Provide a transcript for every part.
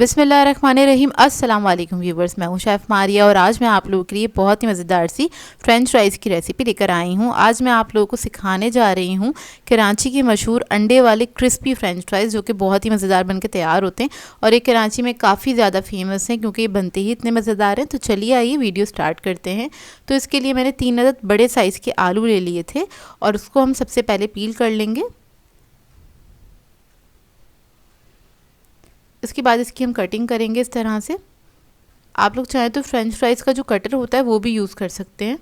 बिस्मिल्लाहिर्रहमानिर्रहीम। अस्सलाम वालेकुम व्यूवर्स, मैं हूं शेफ़ मारिया और आज मैं आप लोगों के लिए बहुत ही मज़ेदार सी फ़्रेंच फ्राइज़ की रेसिपी लेकर आई हूं। आज मैं आप लोगों को सिखाने जा रही हूं कराची की मशहूर अंडे वाले क्रिस्पी फ़्रेंच फ्राइज़, जो कि बहुत ही मज़ेदार बनकर तैयार होते हैं और ये कराची में काफ़ी ज़्यादा फेमस हैं क्योंकि ये बनते ही इतने मज़ेदार हैं। तो चलिए आइए वीडियो स्टार्ट करते हैं। तो इसके लिए मैंने 3 अदद बड़े साइज़ के आलू ले लिए थे और उसको हम सबसे पहले पील कर लेंगे। इसके बाद इसकी हम कटिंग करेंगे इस तरह से। आप लोग चाहें तो फ्रेंच फ्राइज़ का जो कटर होता है वो भी यूज़ कर सकते हैं।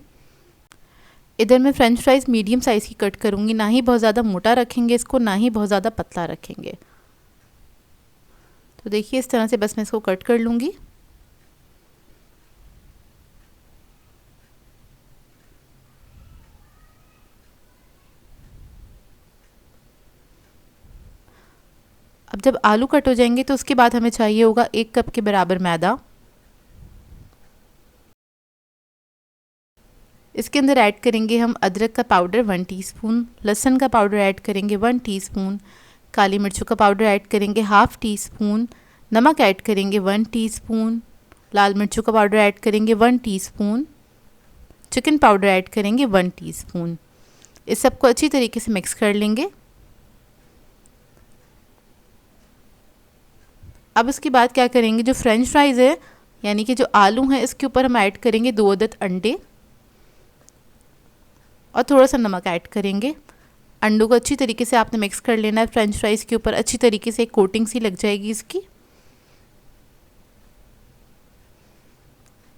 इधर मैं फ्रेंच फ्राइज़ मीडियम साइज़ की कट करूँगी, ना ही बहुत ज़्यादा मोटा रखेंगे इसको, ना ही बहुत ज़्यादा पतला रखेंगे। तो देखिए इस तरह से बस मैं इसको कट कर लूँगी। अब जब आलू कट हो जाएंगे तो उसके बाद हमें चाहिए होगा 1 कप के बराबर मैदा। इसके अंदर ऐड करेंगे हम अदरक का पाउडर 1 टीस्पून, लहसुन का पाउडर ऐड करेंगे 1 टीस्पून, काली मिर्चों का पाउडर ऐड करेंगे 1/2 टीस्पून, नमक ऐड करेंगे 1 टीस्पून, लाल मिर्चों का पाउडर ऐड करेंगे 1 टीस्पून, चिकन पाउडर ऐड करेंगे 1 टीस्पून। इस सबको अच्छी तरीके से मिक्स कर लेंगे। अब इसके बाद क्या करेंगे, जो फ्रेंच फ्राइज़ है यानी कि जो आलू हैं इसके ऊपर हम ऐड करेंगे 2 अदद अंडे और थोड़ा सा नमक ऐड करेंगे। अंडों को अच्छी तरीके से आपने मिक्स कर लेना है। फ्रेंच फ्राइज़ के ऊपर अच्छी तरीके से एक कोटिंग सी लग जाएगी इसकी।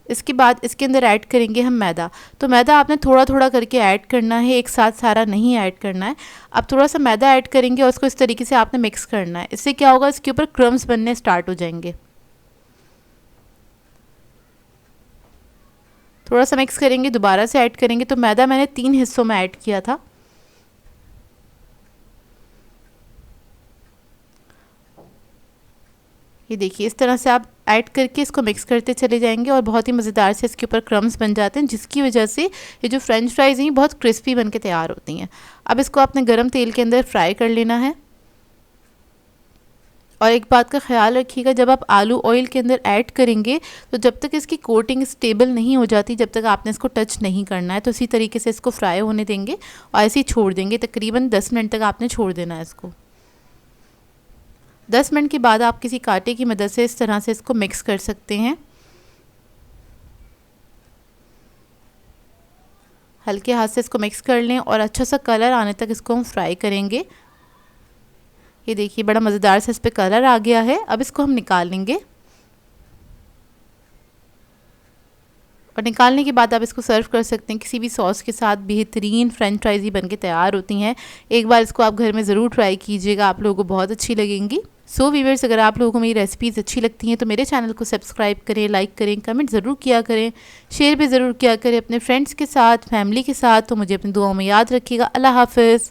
इसके बाद इसके अंदर ऐड करेंगे हम मैदा। तो मैदा आपने थोड़ा थोड़ा करके ऐड करना है, एक साथ सारा नहीं ऐड करना है। अब थोड़ा सा मैदा ऐड करेंगे और उसको इस तरीके से आपने मिक्स करना है। इससे क्या होगा, इसके ऊपर क्रम्स बनने स्टार्ट हो जाएंगे। थोड़ा सा मिक्स करेंगे, दोबारा से ऐड करेंगे। तो मैदा मैंने 3 हिस्सों में ऐड किया था। ये देखिए इस तरह से आप ऐड करके इसको मिक्स करते चले जाएंगे और बहुत ही मज़ेदार से इसके ऊपर क्रम्स बन जाते हैं, जिसकी वजह से ये जो फ्रेंच फ्राइज़ हैं बहुत क्रिस्पी बन के तैयार होती हैं। अब इसको आपने गरम तेल के अंदर फ्राई कर लेना है। और एक बात का ख्याल रखिएगा, जब आप आलू ऑयल के अंदर ऐड करेंगे तो जब तक इसकी कोटिंग स्टेबल नहीं हो जाती जब तक आपने इसको टच नहीं करना है। तो इसी तरीके से इसको फ्राई होने देंगे और ऐसे ही छोड़ देंगे। तकरीबन 10 मिनट तक आपने छोड़ देना है इसको। 10 मिनट के बाद आप किसी कांटे की मदद से इस तरह से इसको मिक्स कर सकते हैं। हल्के हाथ से इसको मिक्स कर लें और अच्छा सा कलर आने तक इसको हम फ्राई करेंगे। ये देखिए बड़ा मज़ेदार से इस पे कलर आ गया है। अब इसको हम निकाल लेंगे और निकालने के बाद आप इसको सर्व कर सकते हैं किसी भी सॉस के साथ। बेहतरीन फ्रेंच फ्राइज़ ही बनके तैयार होती हैं। एक बार इसको आप घर में ज़रूर ट्राई कीजिएगा, आप लोगों को बहुत अच्छी लगेंगी। सो व्यूअर्स, अगर आप लोगों को मेरी रेसिपीज़ अच्छी लगती हैं तो मेरे चैनल को सब्सक्राइब करें, लाइक करें, कमेंट ज़रूर किया करें, शेयर भी ज़रूर किया करें अपने फ्रेंड्स के साथ, फैमिली के साथ। तो मुझे अपनी दुआओं में याद रखिएगा। अल्लाह हाफ़िज़।